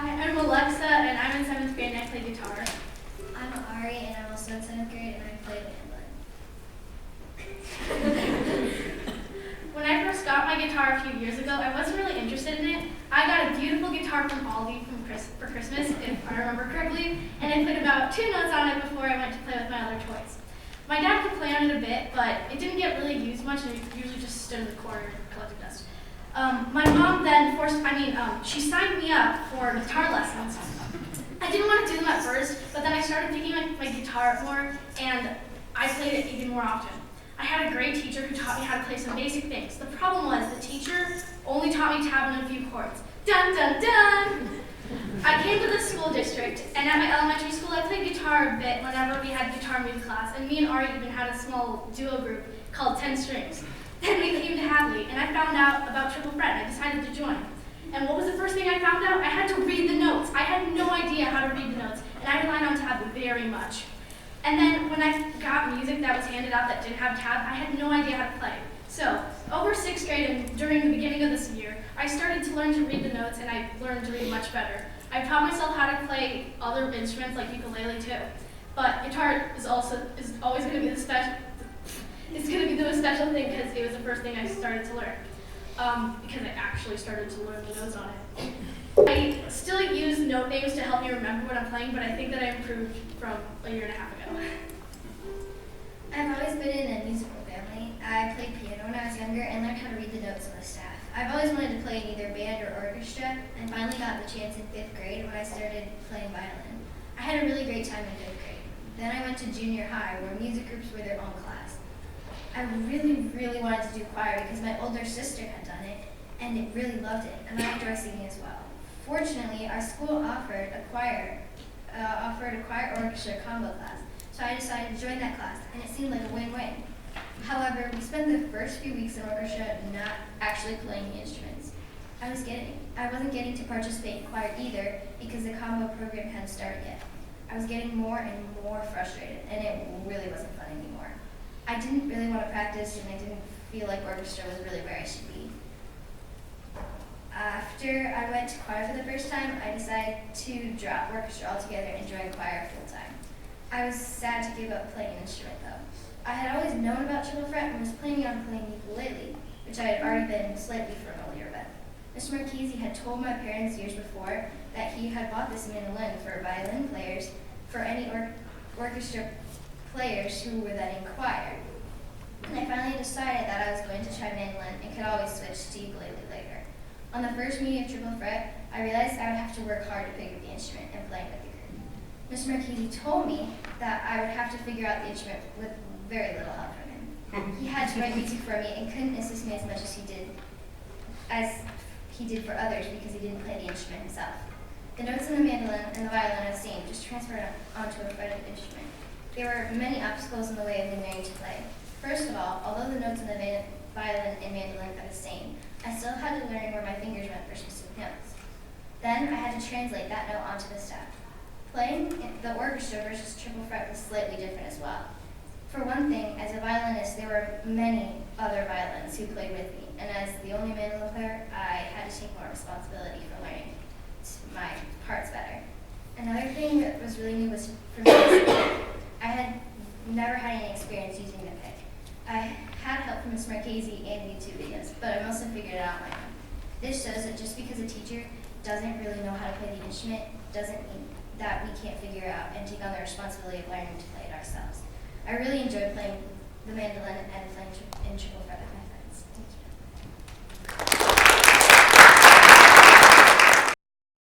Hi, I'm Alexa, and I'm in 7th grade, and I play guitar. I'm Ari, and I'm also in 7th grade, and I play mandolin. When I first got my guitar a few years ago, I wasn't really interested in it. I got a beautiful guitar from Aldi for Christmas, if I remember correctly, and I played about 2 notes on it before I went to play with my other toys. My dad could play on it a bit, but it didn't get really used much, and it usually just stood in the corner and collected dust. My mom then she signed me up for guitar lessons. I didn't want to do them at first, but then I started picking up my guitar more, and I played it even more often. I had a great teacher who taught me how to play some basic things. The problem was the teacher only taught me tapping a few chords. Dun, dun, dun! I came to the school district, and at my elementary school, I played guitar a bit whenever we had guitar music class, and me and Ari even had a small duo group called 10 Strings. Then we came to Hadley, and I found out about triple fret, and I decided to join. And what was the first thing I found out? I had to read the notes. I had no idea how to read the notes, and I relied on tab very much. And then when I got music that was handed out that didn't have tab, I had no idea how to play. So, over 6th grade and during the beginning of this year, I started to learn to read the notes, and I learned to read much better. I've taught myself how to play other instruments like ukulele too. But guitar is always going to be the special. It's going to be the most special thing because it was the first thing I started to learn. Because I actually started to learn the notes on it. I still use note names to help me remember what I'm playing, but I think that I improved from a year and a half ago. I've always been in a musical family. I played piano when I was younger and learned how to read the notes on the staff. I've always wanted to play in either band or orchestra, and finally got the chance in 5th grade when I started playing violin. I had a really great time in 5th grade. Then I went to junior high, where music groups were their own class. I really, really wanted to do choir because my older sister had done it, and it really loved it, and I enjoy singing as well. Fortunately, our school offered a choir orchestra combo class, so I decided to join that class, and it seemed like a win-win. However, we spent the first few weeks in orchestra not actually playing the instruments. I wasn't getting to participate in choir either because the combo program hadn't started yet. I was getting more and more frustrated, and it really wasn't fun anymore. I didn't really want to practice, and I didn't feel like orchestra was really where I should be. After I went to choir for the first time, I decided to drop orchestra altogether and join choir full-time. I was sad to give up playing an instrument, though. I had always known about triple fret and was planning on playing ukulele, which I had already been slightly familiar with. Mr. Marchese had told my parents years before that he had bought this mandolin for violin players for any orchestra players who were then in choir. And I finally decided that I was going to try mandolin and could always switch to ukulele later. On the first meeting of triple fret, I realized I would have to work hard to pick up the instrument and play with the group. Mr. Marchese told me that I would have to figure out the instrument with very little help from him. He had to write music for me and couldn't assist me as much as he did for others because he didn't play the instrument himself. The notes in the mandolin and the violin are the same, just transferred onto a fretted instrument. There were many obstacles in the way of me learning to play. First of all, although the notes in the violin and mandolin are the same, I still had to learn where my fingers went for specific notes. Then I had to translate that note onto the staff. Playing the orchestra versus triple fret was slightly different as well. For one thing, as a violinist, there were many other violins who played with me, and as the only mandolin player, I had to take more responsibility for learning my parts better. Another thing that was really new was for me. I had never had any experience using the pick. I had help from Ms. Marchese and YouTube videos, but I mostly figured it out on my own. This shows that just because a teacher doesn't really know how to play the instrument doesn't mean that we can't figure it out and take on the responsibility of learning to play it ourselves. I really enjoyed playing the mandolin and playing in triple fret with my friends.